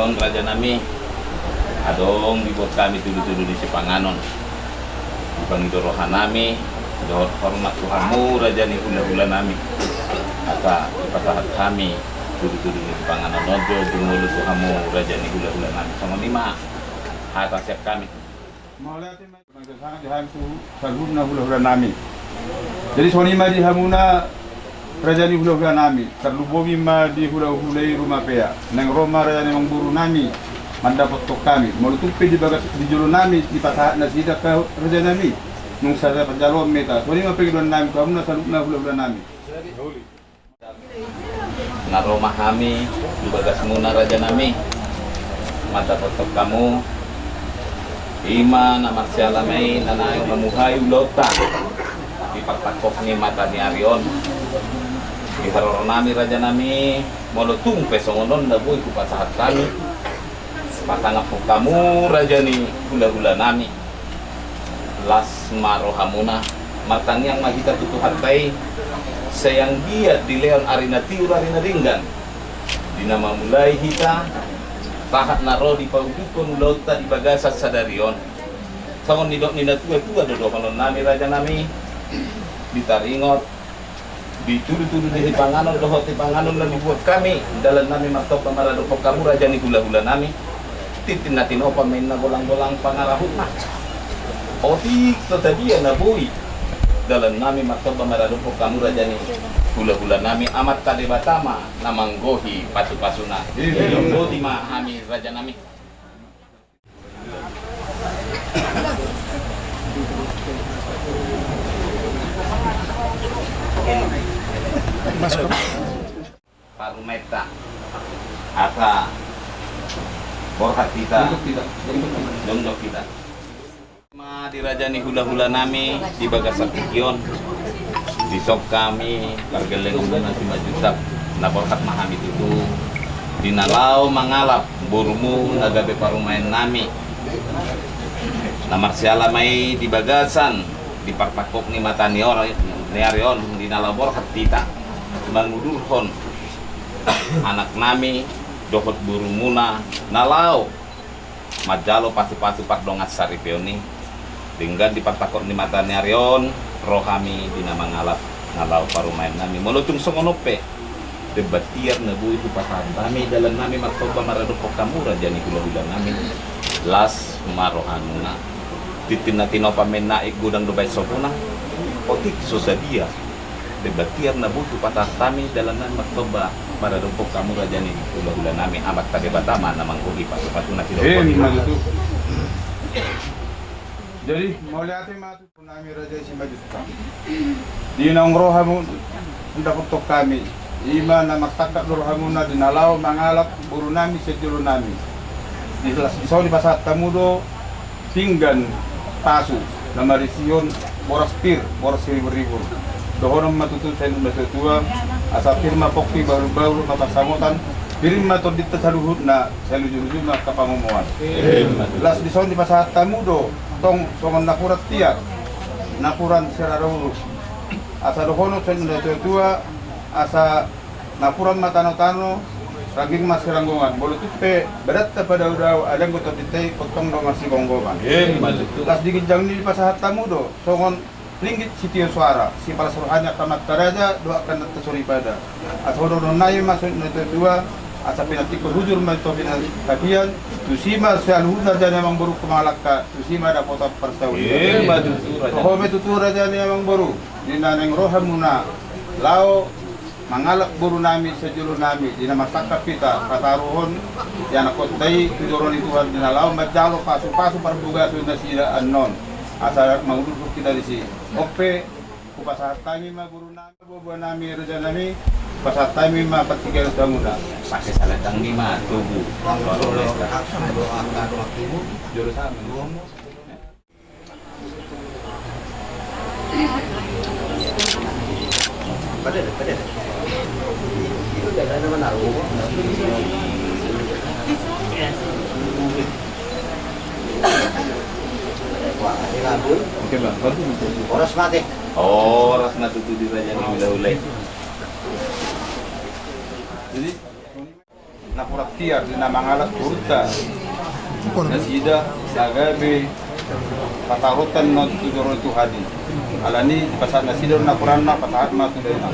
arion raja nami adong dibuat kami tudu-tudu di Sipanganon Ibangidorohan nami dohot hormat Tuhanmu raja ni hula-hula nami ata ipatahat kami tudu-tudu di Sipanganon nodo dumulu Tuhanmu raja ni hula-hula nami sama lima hata siap kami Maulati sangat dihantu sarhuna hula-hula nami jadi sonima di hamuna Rajani hula-hula nami, terlubomi ma di hula-hulai rumah pea. Neng Roma rajani mengburu nami, mandapat tok kami. Malutupi di bagas di juru nami, di pasahat nasida ke rajani nami. Nung sada penjalon meta. So ni ma pergi nami, kamu na salukna hula-hula nami. Na Roma kami, di bagas muna raja nami. Mandapat tok kamu. Ima na marsialamay na nayong mamuhay ulota. Di pagtakok ni mata ni Arion. Iharoro nami raja nami molotung pesongonon na buhay kupasahat kami patangap po kamu raja ni hula-hula nami las marohamuna matang yang mahita tutuhatay sayang dia di leon arina tiur arina ringgan di nama mulai hita tahat naro di paudukon ulauta di bagasat sadarion sangon nidok nina tua-tua dodokonon nami raja nami ditaringot ditudu-tudu di Sipanganon dohot Sipanganon lang dibuat kami dalam nami matok kamarado po kamu raja ni hula-hula nami titin natin o pamain na golang-golang pangarahut na otik tatadia na buhi dalam nami matok kamarado po kamu raja ni hula-hula nami amat kadebatama na manggohi pasu-pasuna yung di mahami raja nami Parumeta ata borhat kita dondok kita ma dirajani hula-hula nami di bagasat kion di sok kami bargeleng umum 5 juta na borhat mahami itu dinalau mangalap burumu nagabe parumain nami na marsiala mai di bagasan di parpakok ni mata ni Arion di nalabor hatita mangudurhon anak nami dohot burumuna nalau majalo pasti-pasti pardongat saripeoni tinggal di partakor ni mata ni Arion rohami di nama ngalap nalau parumain nami molutung songonope debatiar nebu itu pasahan kami dalam nami martoba maradopok kamu raja ni hula-hula nami las marohanuna titinatino pamen naik gudang dobai sopuna otik sosadia debatiar na butuh patah kami dalam nama martoba maradopok kamu raja ni hula-hula nami amat kadebatama na mangkuhi pasupatuna tidak itu. Jadi maulati matu nami raja si majuta. Di nang rohamu dapat tok kami. Ima na maktakat rohamuna dinalau mangalap buru nami sejulu nami. Di kelas di saudi pasat tamudo tinggan tasu nama rision boras pir boras ribu-ribu. Dohonom matutun saya nunda tua asa firma pokti baru-baru kata samotan pirim matur di tasaluhut na saya luju-luju na kapangomoan. Las di saudi pasat tamudo tong songon nakurat tiap nakuran serarulu asa dohono saya nunda tua asa napuran matano-tano raging mas keranggongan bolu tupe berat pada udau ada yang gotot ditai potong dong masih gonggongan las diginjang di pasahat tamu do songon ringgit sitio suara si para suruhannya tamat karaja doakan tersuri pada ashodo nonai masuk neto dua asa pinatikul hujur manto pinat kabian tusima sial hudar dan emang baru kemalaka tusima ada kota persawi rohome tutur raja emang baru dinaneng rohamuna lao mangalak buru nami sejulu nami dina masyarakat kita kataruhon yang nakot day tujuron Tuhan dina lao majalo pasu-pasu parbuga sudah sida anon asal manguduk kita di sini ope ku pasahat kami ma buru nami bobo nami raja nami pasahat kami ma patiga utamuna pakai saladang 5 tubuh jurusan Pada. Itu jalan nama naruh. Wah, ini kabul. oke bang bantu Oras mati. oh rasna tutu di raja ni hula-hula jadi nakurat tiar di mangalat kurta nasida lagabe patahutan non tudoro itu hadi alani pasal nasida nakuran na patahat ma tudai na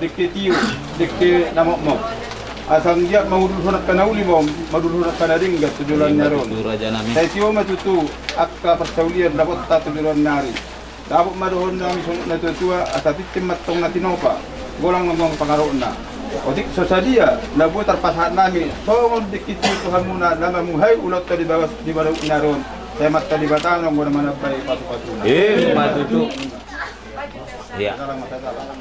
diketiyo dikte namok mo asang dia maudulhunat kanauli mo maudulhunat kanaringga tujulan nyaron Raja nami. saya tiyo matutu akka persaulian dapat tujulan nari dapat madohon nami natutua asati timat tong natinopa golang ngomong pangaroon na odik sosadia nabuat terpasahat nami songon diketiyo Tuhan muna nama muhay ulot tadi bawas di bawah naron saya mat tadi batang ngomong mana bay patu-patu Matutu. Iya. salam mata salam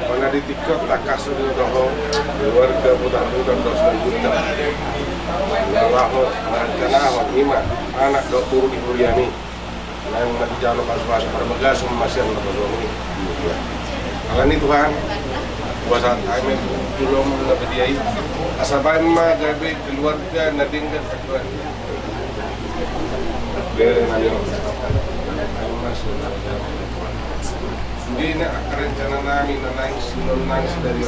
Mana di TikTok tak kasih doho keluarga budak-budak dos juta. Lalahu karena lima anak dok turu di Buriani. Yang mati jalo pas-pas perbegas masih yang berdoa. Alani Tuhan kuasa amin belum nabadiai asaban ma gabe keluarga nadingkan Tuhan. Biar nanti hindi na rencana namin na nangis dari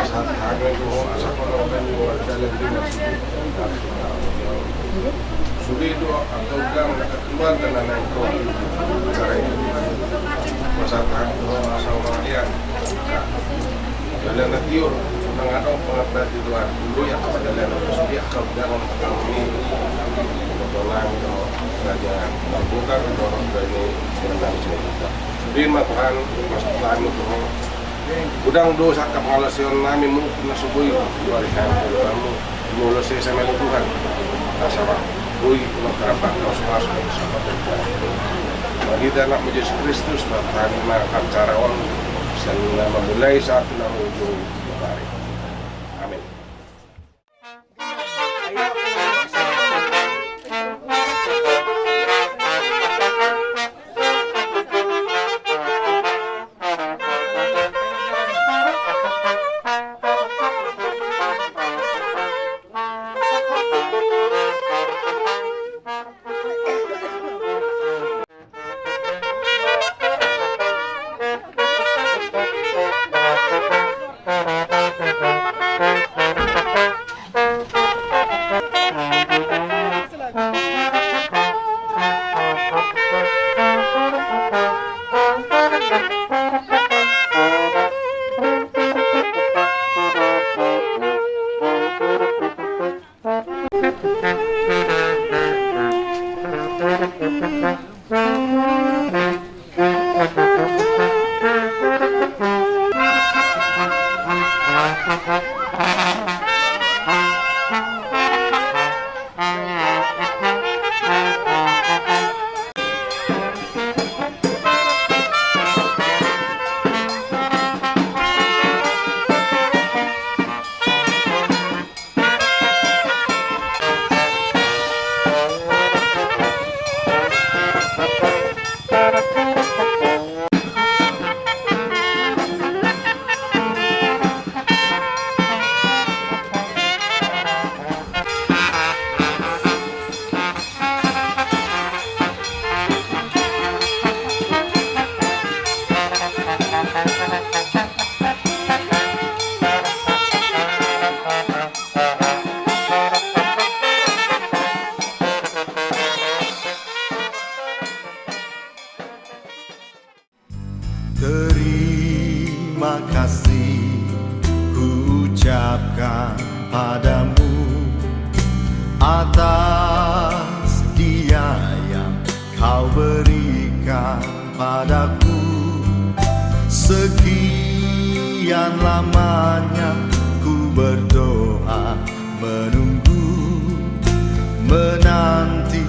saat kami itu asal kalau kami jalan di masjid sudah itu atau gang keluar dan naik ke cara itu masa kami itu asal dia jalan natiur mengadong pengabat di luar dulu yang kepada jalan sudah kalau dalam kami tolong kerajaan bukan dorong dari Indonesia. Bima Tuhan, masuk Tuhan itu. Udang dosa kapangalasion namin mungkin na subuhi balikan kamu mulo sa sama Tuhan. Kasama buhi kuno karapat masuk sa Tuhan. Magita na mo Yesus Kristus na tayo na kapcaraon sa mamulay sa atin ang ujong babae. Amen. padaku. Sekian lamanya ku berdoa, menunggu, menanti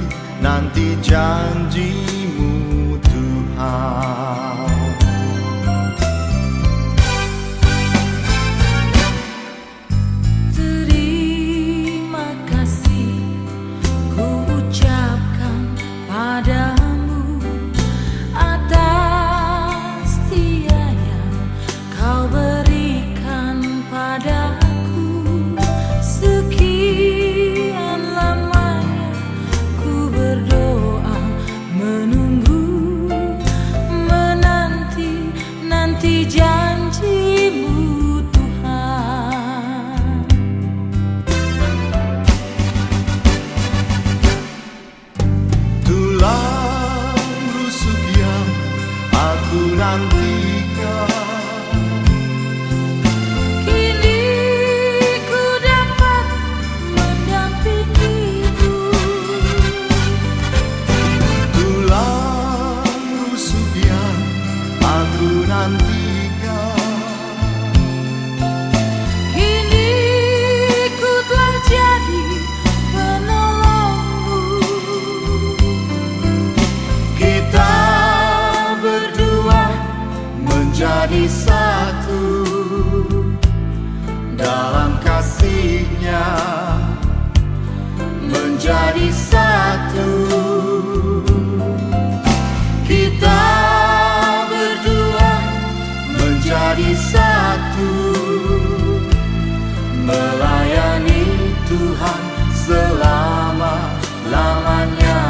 janjimu Tuhan. Terima kasih ku ucapkan padamu atas setia yang kau berikan padaku. Sekian lamanya ku berdoa, menunggu, menanti janjimu Tuhan. Tulang rusuk yang aku nantikan, Kini ku dapat mendampingimu. tulang rusuk yang aku nantikan. Kini ku telah jadi penolongmu. Kita berdua menjadi satu dalam kasih-Nya, menjadi satu. Kita berdua menjadi satu, melayani Tuhan selama-lamanya.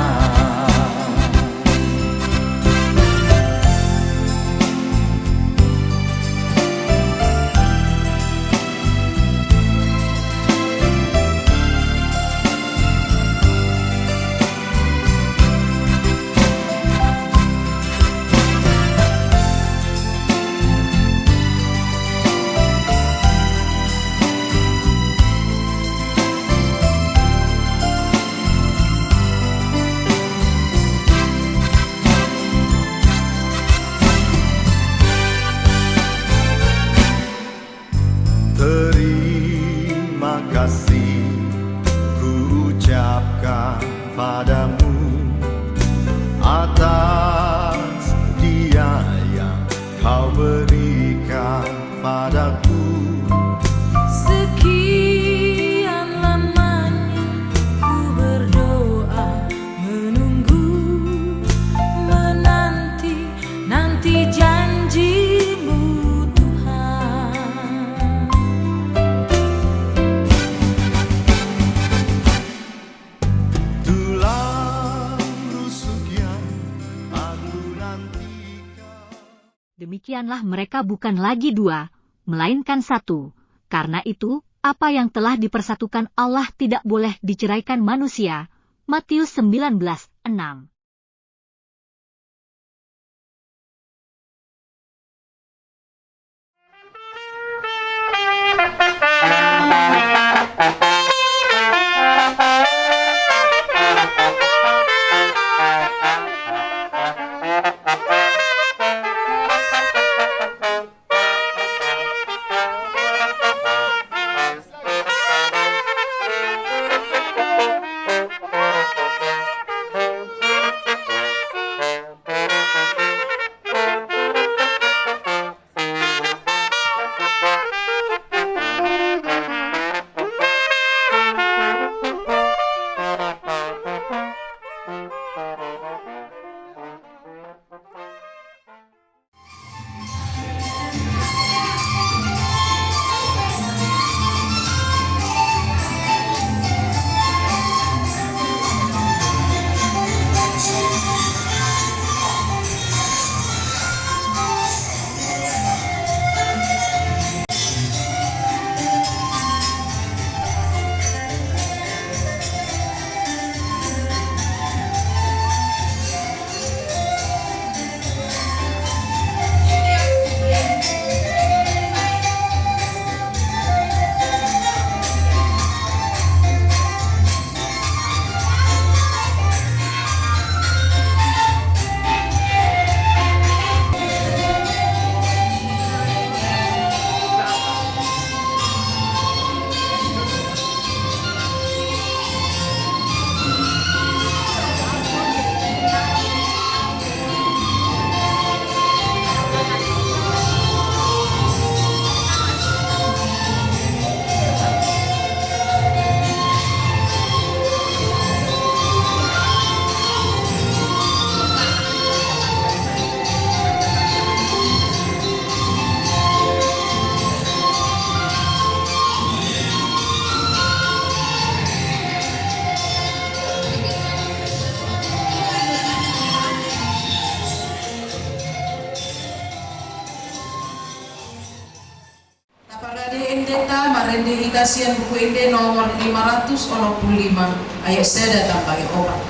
Terima kasih ku ucapkan padamu atas dia yang kau berikan padaku. Sekian lamanya ku berdoa, menunggu, menanti janjimu Tuhan. Tulang rusuk yang aku nantikan. Demikianlah mereka bukan lagi dua, melainkan satu. Karena itu, apa yang telah dipersatukan Allah tidak boleh diceraikan manusia. Matius 19:6. publikasian buku ini nomor 565 ayat seda tampai obat.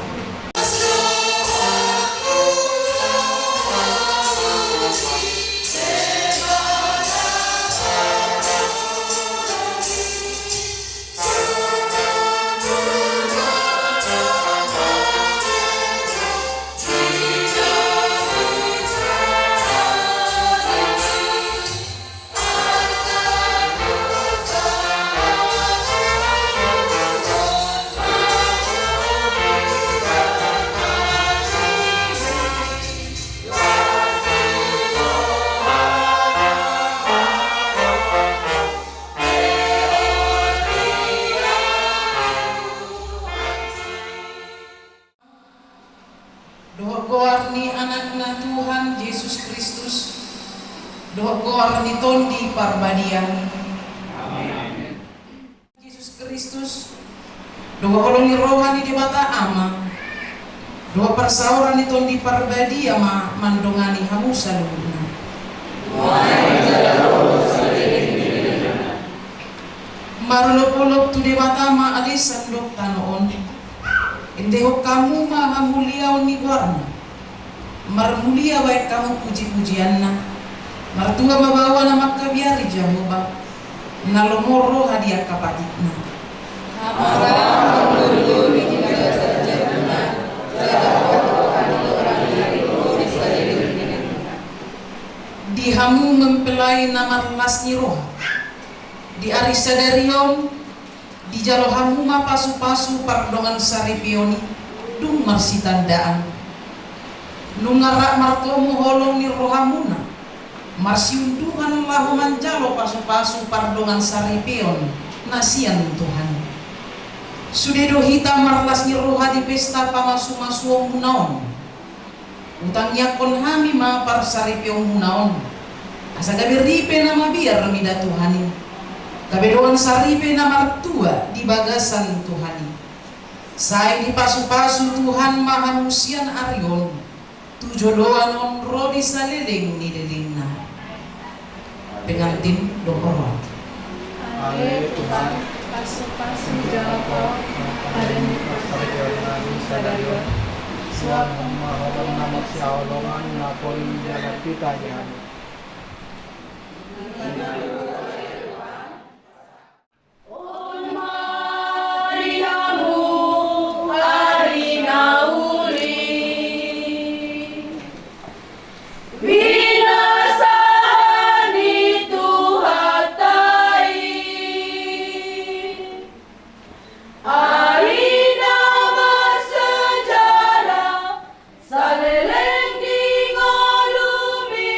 Doa ni anakna Tuhan Yesus Kristus, doa ni tondi parbadian. Amin. Yesus Kristus, doa holong ni rohani di mata ama, doa persauran ni tondi parbadia ma mandongani hamusa luna. Marulop-ulop tu di mata ma alisan dok tanoon. Indehok kamu maha mulia ni warna. Marmulia baik kamu puji-pujianna. Martua mabawa nama kabiari jamuba. Nalomoro hadiah kapaditna. Dihamu mempelai nama lasni roh. Di arisadarion di jalo hamu ma pasu-pasu pardongan saripioni dung marsi tandaan. Nungarak martomu holong ni rohamuna marsi unduhan lahu manjalo pasu-pasu pardongan saripion nasian Tuhan. Sudedo hita marlas ni roha di pesta pamasu-masuong munaon. Utangnya kon hami ma par saripion munaon. Asa gabi ripe nama biar mida Tuhanin. Kabedoan saripe na martua di bagasan Tuhani. Saing di pasu-pasu Tuhan mahamusian arion. Tujodoan on rodi saliling ni delingna. Pengantin doa. Ale Tuhan, pasu-pasu jalapo ada di pasarjalanan sadaya. Suatu maholong nama siaolongan napoli jalan pitanya. Saleleng di ngolumi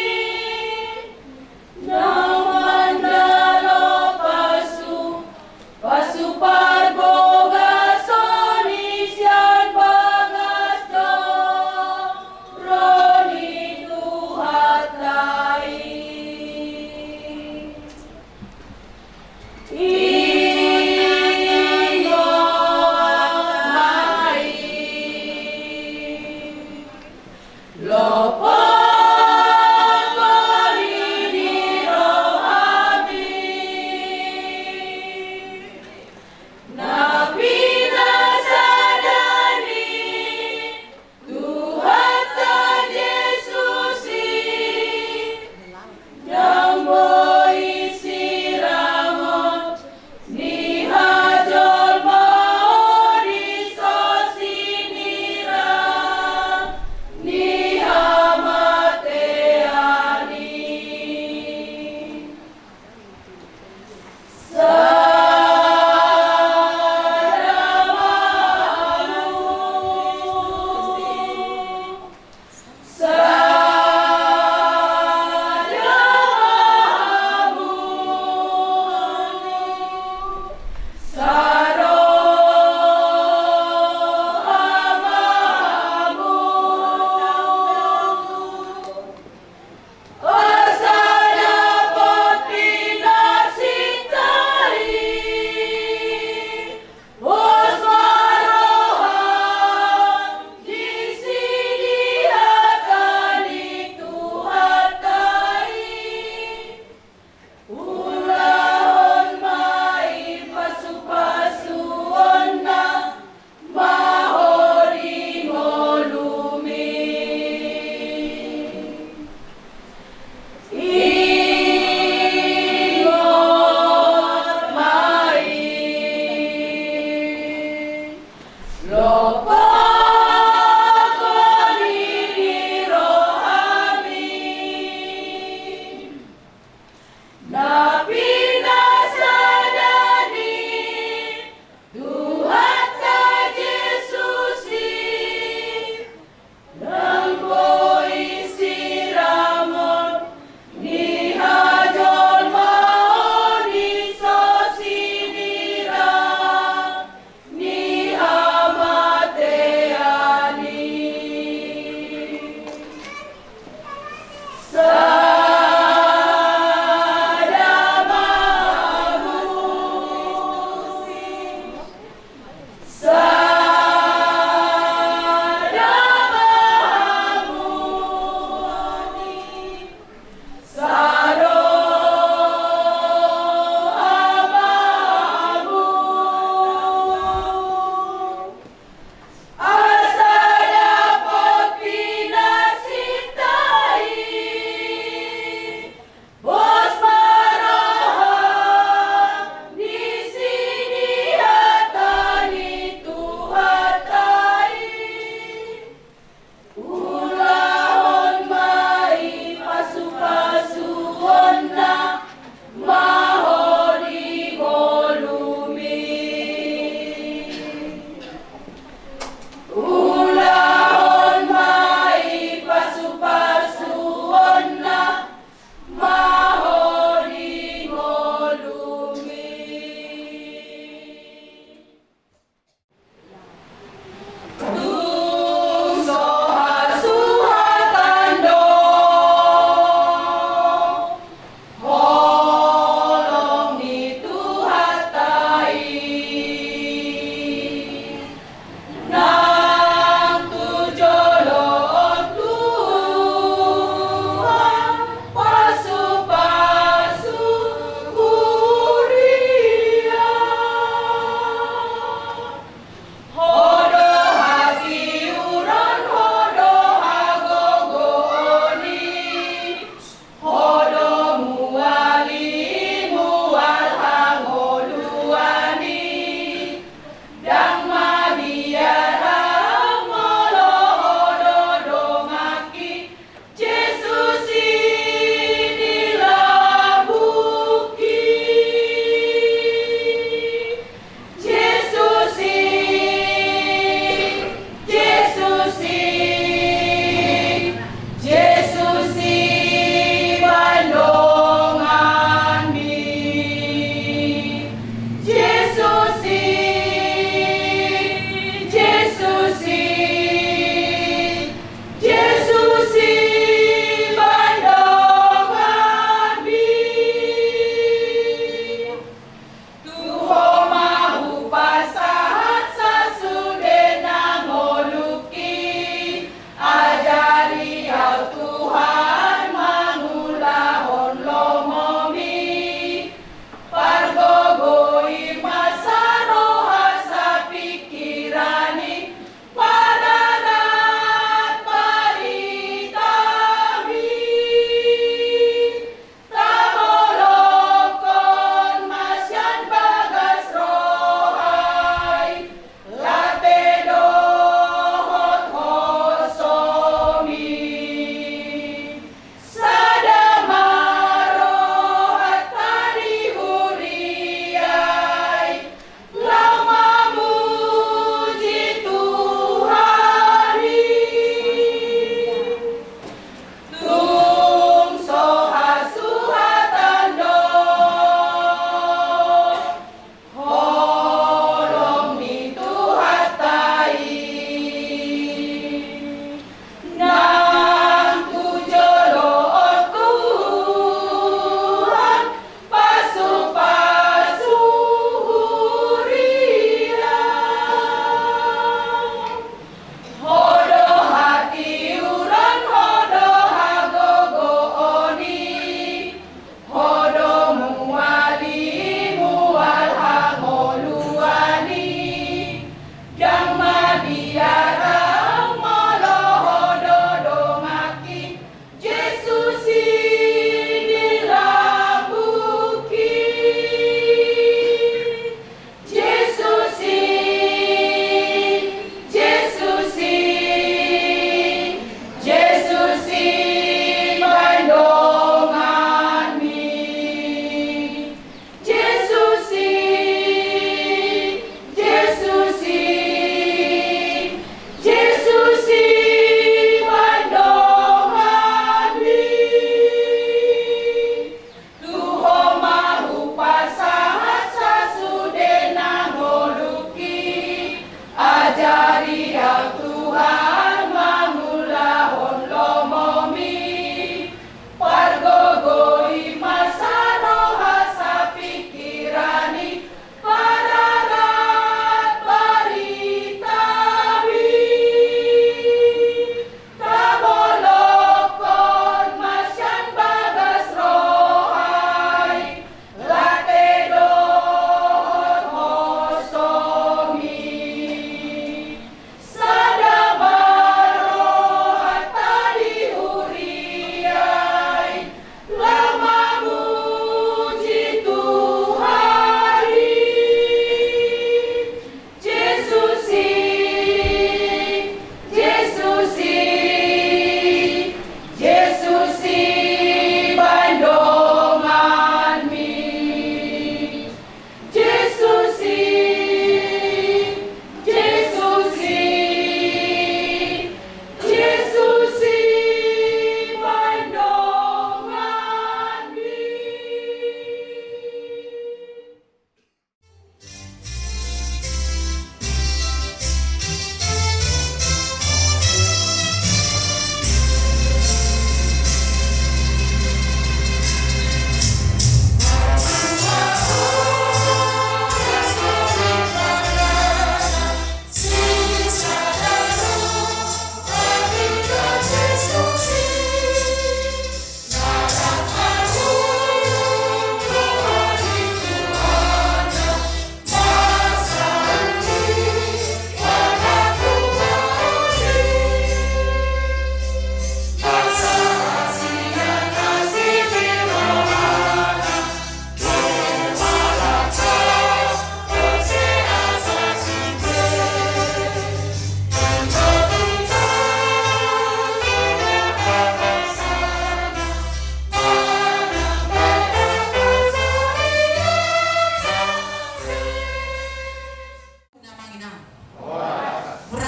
Nihamate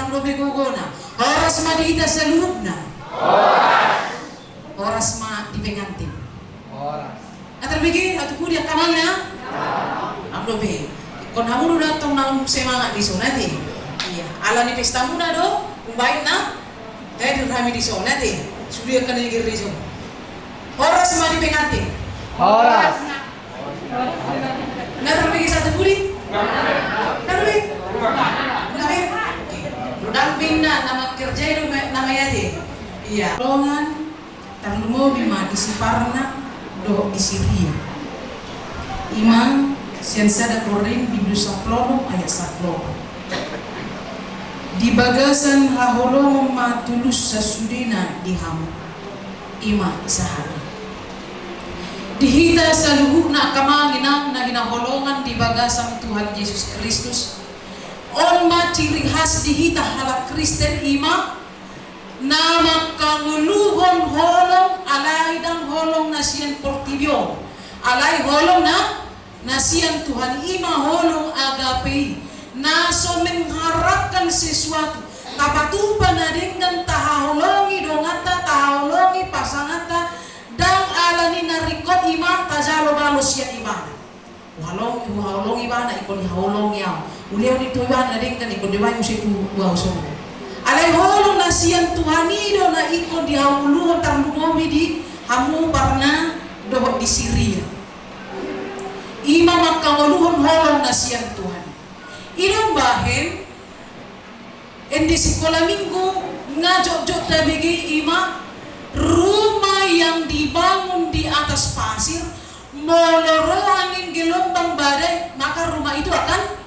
parang dobe gogona. Oras ma dihita sa lubna. Oras ma di pengantin. Atal bigi atau kudia kamalnya. Am dobe. Kon hamu na tong nang semangat di sana ti. Iya, ala ni pesta muna do, umbaik na. Kaya di kami di sana ti. Sudah kan ni giri so. Oras ma di pengantin. Nggak bigi satu kulit. Nggak damping na nama kerja itu namanya deh. Iya. Longan tarlu mau bima di Siparna do di Syria. Imam siansada korin di Saplolong ayat 10. Di bagasan haholong matulus sasudina di hamu. Ima sahara. Dihita sa luhuna kamanginang na ginaholongan di bagasan Tuhan Yesus Kristus. On ma ciri khas dihita halak Kristen ima nama kanguluhon holong alai dan holong nasian portibio alai holong na nasian Tuhan ima holong agape naso mengharapkan sesuatu kapatupa na dengan taholongi dongata taholongi pasangata dan alani narikot ima tajalo balos ya ima halong ibana ikon halong yao uliau ni tuan na dengan ikon dewa musiku wau so alai holong nasian Tuhani do na ikon di haulu tambumomi di hamu parna do di Syria ima makangoluhon holong nasian Tuhan idong bahen endi sekolah minggu ngajok-jok tabigi ima rumah yang dibangun di atas pasir moloro angin gelombang badai maka rumah itu akan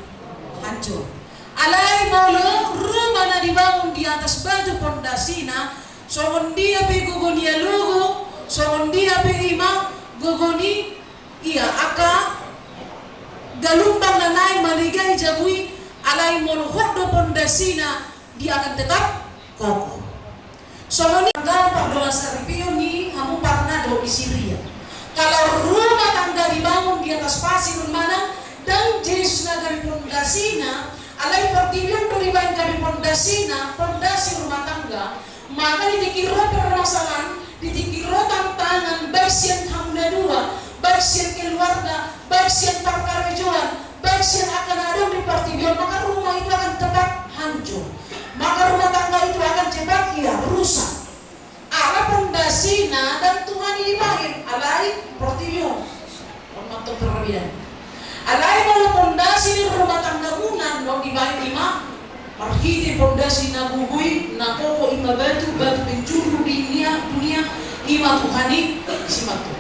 hancur. Alai molo rumah na dibangun di atas batu pondasina songon dia pe gogonia lugu songon dia pe ima gogoni iya aka galumbang na nai maligai jabui alai molo hodo pondasina dia akan tetap kokoh. Songon tangga pardoa saripio ni hamu parna do di Syria. Kalau rumah tangga dibangun di atas pasir mana dan Yesus nagari pondasina, alai pertibion dari bahan kami pondasina, pondasi rumah tangga, maka ditikiro permasalahan, ditikiro tantangan, baik siang hamna dua, baik siang keluarga, baik siang perkarejoan, baik siang akan ada di pertibion, maka rumah itu akan cepat hancur, maka rumah tangga itu akan cepat rusak. Ala pondasina dan Tuhan dibangun alai portibio untuk perbedaan alai kalau pondasi di rumah tangga munan dong dibangun ima marhiti pondasi na gugui na koko ima batu penjuru dunia ima Tuhani simatu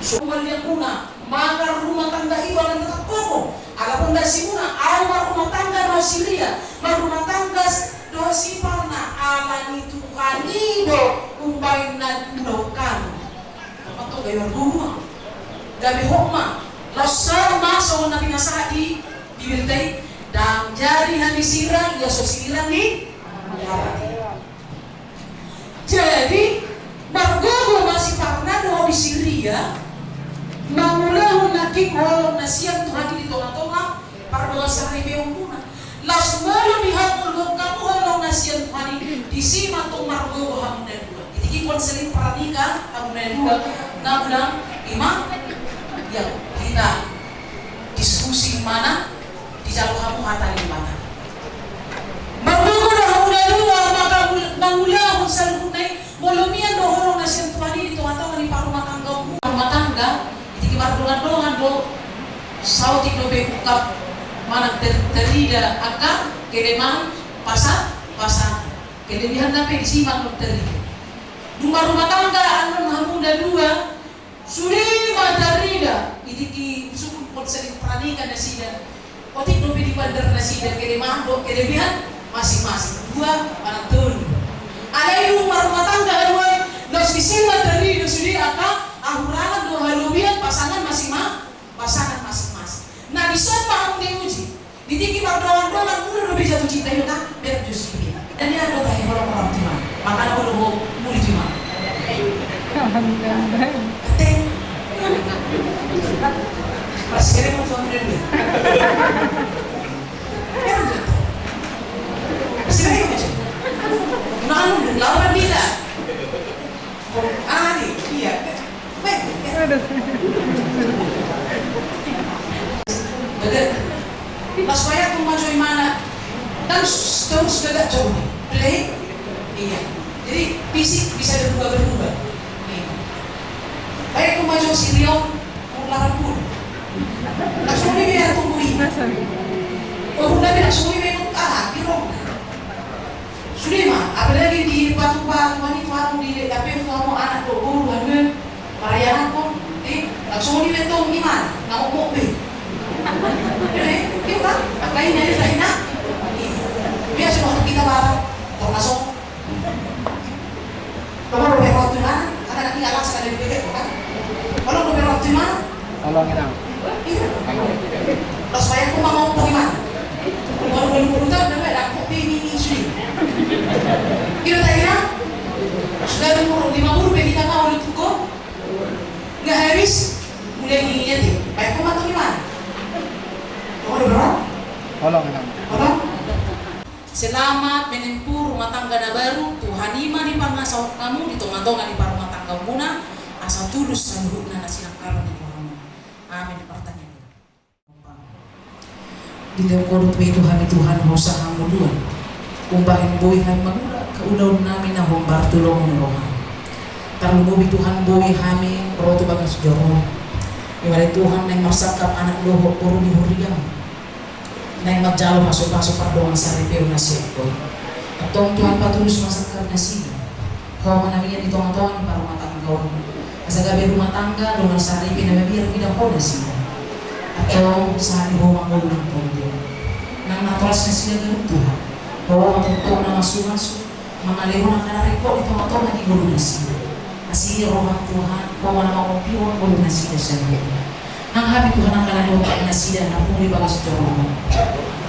so yang muna maka rumah tangga itu akan tetap kokoh ala pondasi muna ala rumah tangga do Syria rumah tangga do Siparna ala ni Tuhani do umpay na ulokan atau gaya rumah gabi hokma lasar masuk na pinasa di bibirtay dan jari hani sirang ya so sirang ni jadi margogo masih parna do di Syria mangulahon na kikol na siyang Tuhan di tonga-tonga para doa sa ribeo muna las molo di hakul kamu holong na siyang Tuhan di sima tong margogo hamun na dua ikon sering perhatikan hamun na dua na bilang imam ya kita diskusi mana di jalur kamu hata di mana margogo na hamun na dua maka mangulahon sa lukunay molomian do holong na siyang Tuhan di tonga-tonga di parumah tangga Doan do sautik do bekukap mana terida akan kedeman pasang kedebihan nape disimak do terida rumah tangga anu hamunda dua suri matarida idiki sukun pot sering peranikan nasida otik do di bandar nasida kedeman do kedebihan masing-masing dua mana turun alai rumah tangga dua dos disimak terida suri akan ahurangan do halubian pasangan masing-masing. Nah di sopa ang diuji, ditiki magdoan-doan muna lebih jatuh cinta yun kan, biar justru dia. Dan dia ada tayo orang timan, maka na ulo muli timan. Kate, pas kira mo suami dulu. Biar jatuh. Sila yung supaya aku maju mana dan terus gagak jauh play iya jadi fisik bisa berubah iya. Baik aku maju si Rio lawan pun langsung dia biar tungguin udah bilang semua memang kira sudah mah apalagi di batu-batu ini warung di tapi kamu anak doa kan perayaan kok langsung dibentuk gimana nggak mau mobil iya kan lain dari lainnya biasa waktu kita bareng termasuk kalau udah waktu mana karena nanti alas sekali dipikir kan kalau udah waktu mana Tolongin ang. iya terus supaya aku mau gimana baru 20 tahun udah ada kopi ini sih kita tanya sudah umur 50 kita mau itu kok nggak habis mulai ngingetin baik aku mau gimana kamu udah berapa? Tolongin ang. Tolong selamat menempuh rumah tangga na baru Tuhan ima di pangasawat kamu di tonga-tonga di rumah tangga muna asal tulus saluhuk na nasinang karon di Tuhan. Amin. Pertanyaan Bila kodot may Tuhan usaha mo duwan umbahin boy hay magula kaudaw namin na humbar tulong mo rohan tarlumubi Tuhan boy hami roto bagas joro iwalay Tuhan na marsakap anak loho puro di huriyang na magjalo masuk-masuk pardoang sa repeo na siya ko. At Tuhan patulus masakab na siya. Hawa namin yan itong atawan para matanggaw. Sa gabi rumah tangga, luman sa repeo na mabiyang pinako na siya. At sa hari huwang ulo ng pondo. Nang natulas na siya ganun Tuhan. Hawa matutong na masumaso. Mga leho ng kanariko, itong atawan na igulo na siya. Asiya rumah Tuhan, hawa na makumpiwang ulo na siya sa repeo. Ang habi Tuhan ang kalaliwag na siya na pumuli bagas joro.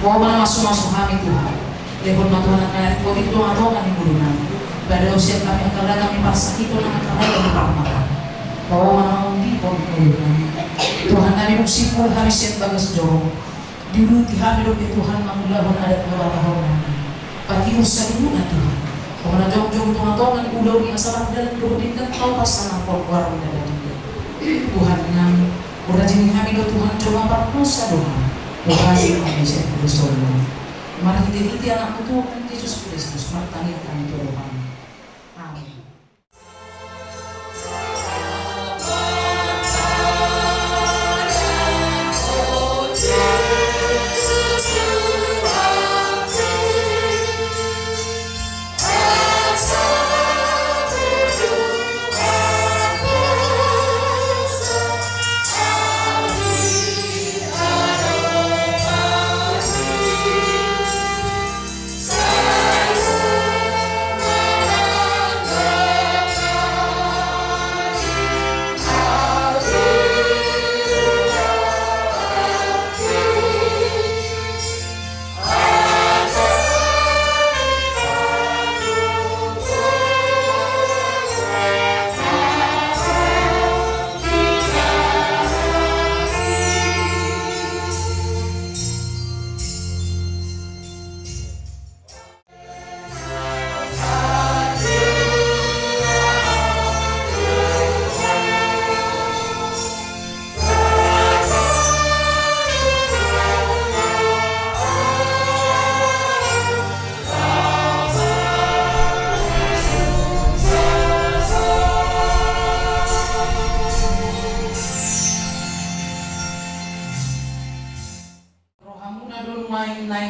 Huwag na masuk kami Tuhan. Lehon matuhan ang kalaliwag ito ang atongan ni Gulunan. Badaw siya kami ang kalagami pasakito ng kalagami ni Parmaka. Huwag na mamundi po ni Gulunan. Tuhan namin magsipul kami siya bagas joro. Diluti kami doon Tuhan mangulahon adat mabatahon namin. Pati sa dulu na Tuhan. Huwag na jong-jong itong atongan ni Ulaw ni asalang dalang doon din kan tau pasanang pagwarang na dalang Tuhan namin. Udah jadi kami do Tuhan coba perkosa doa. Lokasi kami saya bersoal. Mari kita anak Tuhan Yesus Kristus martani kami Tuhan. Amin.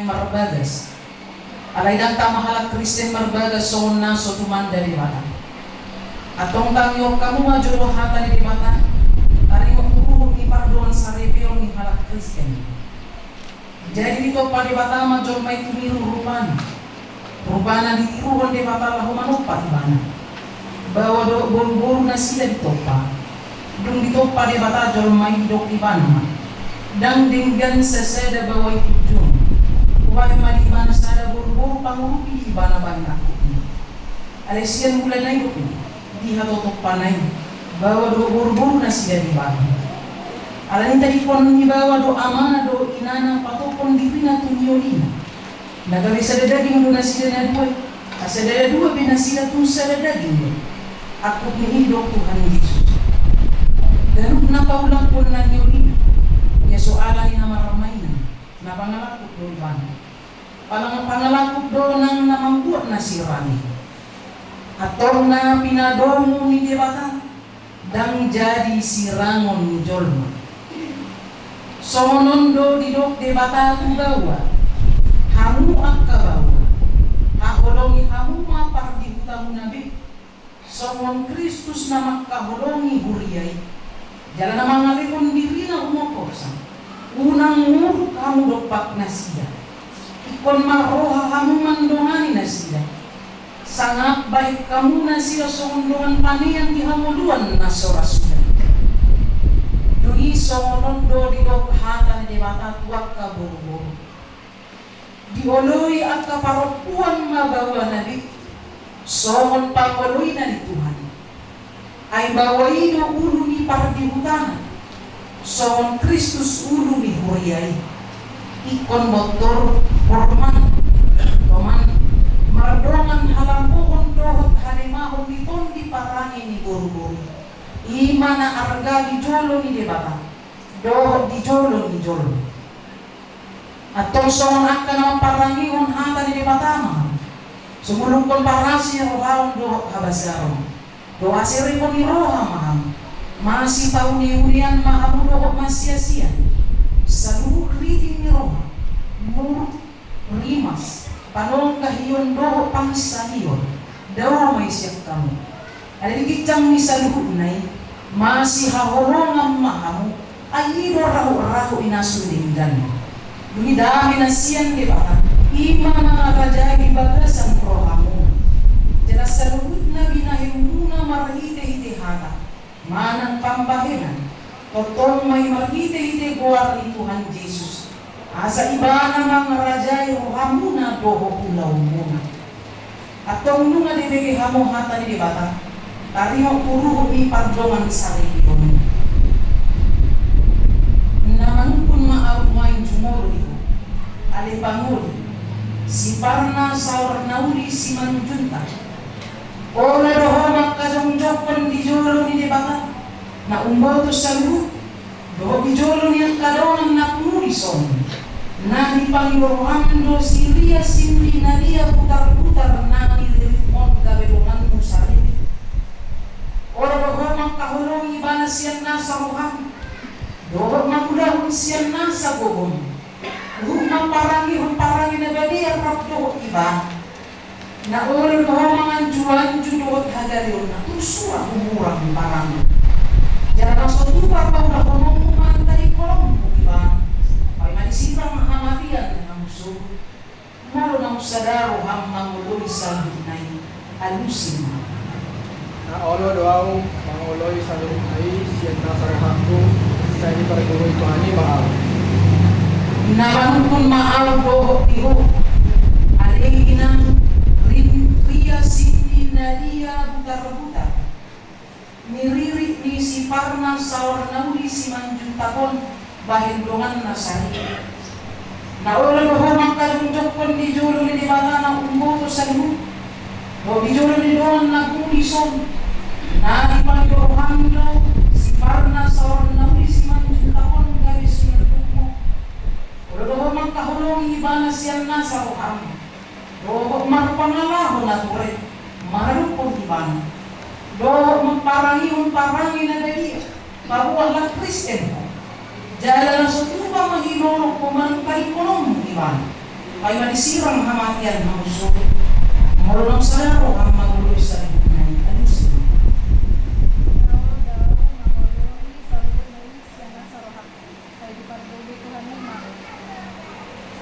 Marbagas. Alaydang tamahalak Kristen Marbagas so na so tuman dari bata. Atong tangyo kamu majuro hata di bata. Tari mo ni pardoan sa repio ni halak Kristen. Jadi dito pa di bata major may tumiru rupan. Rupana di tiruan di bata lahu manupat bana. Bawa do buru-buru na sila dito pa. Dung dito pa di bata jor may dok di bana. Dang dinggan sa seda bawa itujung. Upaya malimana sada buru-buru pangurupi di bana-bana aku. Alesian bulan na ito di hatotok panay. Bawa do buru-buru na sila di bana. Alanin tadi pon ni bawa do amana do inana patopon di pina tunyolina. Nagawi sa dadaging do na sila na duwa. Asa dada dua pina sila tu sa dadaging. Ako pinindok Tuhan Yesus. Ganun na paulang pon na nyolina. Ya soalan ni na maramay na. na pangalakot do iban. Pangalakot do nang namambuat na sirani. Atong na pinadomo ni debata dang jadi sirangon ni jolma. Sonondo didok debata tugawa. Hamu akabawa. Aholongi hamu mapardi hutamu nabi. Songon Kristus na makaholongi huriyay. Jalan na mangalikon diri na umokorsa. Unang muruk kamu dopak na siya. Ikon maroha kamu mandongani na siya. Sangat baik kamu na siya songon panian di hamuluan na sorasudan. Dui songonondo di dok hatan di mata tuak ka buru-buru. Dioloi at kaparopuan mabawa nabi. Songon pangoloi na di Tuhan. Ay bawai do ulu ni pardihutan. Songon Kristus ulu ni huriyay. Ikon motor horman toman mardongan halampuhon dohot halimahon nipon di parangi ni buru-buru. Imana arga di jolo ni debata. Dohot di jolo ni jolo. Atong songon akan parangihon hata ni debata mah. Sumulong kon parasi rohaon dohot habasarong. Doa siri pun iroha maham. Masih pauni-unian mahamu doa masia-sia. Saluh riti miroha. Muruk rimas. Panong kahiyon doa pangsahiyon. Dawa may siyak kamu. Ada dikicang ni saluh unay. Masih hahorongam mahamu. Ayiro rahu-rahu inasudin dan. Duni dami nasiyan di baka. Ima mga rajagi bagasan rohamu. Jelas saluhut na binahimuna marhite-hite hata. Manang pambahinan. Totong may marhite-hite guwar ni Tuhan Yesus. Asa iba namang rajay rohamuna doho ulaw muna. Atong nunga dibigi hamo hata ni dibata. Tariho puruho ni pardongan sarili yun. Naman pun maaw ngayon jumoro ito. Alipanguli. Si Parna saur nauli si manujunta. Ola doho magkajong-jokon di jolo ni debata. Na umboto sa luhut. Doho di jolo ni ang kadongan na kumulison. Na di Panginoon si Ria Sindi na dia putar-putar na niliripon kabelungan mo sarili. Ola doho magkahulong iba na siyan na sa ruham. Doho magulahon siyan na sa bubong. Rumah parangi na badi ang rapdo iba. Na ori mo mga juan junod hagarion na tusura umurang parang. Jangan sotupa pa ulah kumantay kolong iba. Ay manisipang mahamatian ng musuh. Maro ng sadaro hamang uloy sa lunay. Alusin mo. Na olo doaw manguloy sa lunay siyan na sarahangko sa ini parguloy tuhani maaw. Naman pun maaw doho iho. Aliginang Ria Sindi Nadia butar-butar. Niririk ni si Parna saur nauli si manjutapon bahindungan na sari. Naula doho magkalungjokon di jolo ni dibata na umboto sa luhut. Do di jolo ni doon nagulison. Na di pangdohando si Parna saur nauli si manjutapon garis mo. Doho magkahulong iba na siya na sa roham. Doho magpangalahon na turet. Marupong iba na. Doho magparangihon na dali. Babuang lang Kristen mo. Jala na sa tuba mahilolok po man palikulong iba na. Kaya manisirang hamatian ng uso. Marunong sa laro ang maguloy sa libunan. Alusin.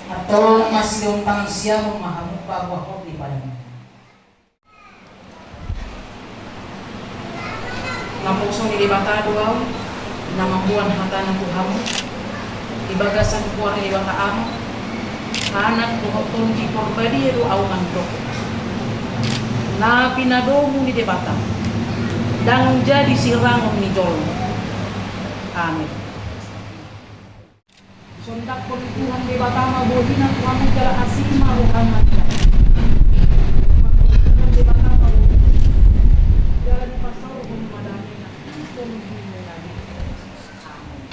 Atau masih untang siya memahamuk bahwa di badan. Lampungsong di bata duaw, namambuan hata ng Tuhan, ibagasan kuwar di bata amo, hanak tuhotong di porbadi duaw mantok. Na pinadomo di bata, dang jadi sirangong ni Jol. Amin. Sondak pun Tuhan di bata mabodi na Tuhan jala asin marukan mati. Tuhan di bata mabodi. Jalan pasal pun madani na. Tuhan di lagi. Amin.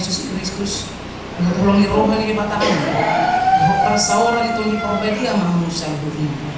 Yesus Kristus. Tolong rohani di batangan. Persawaran itu di perbadia manusia dunia.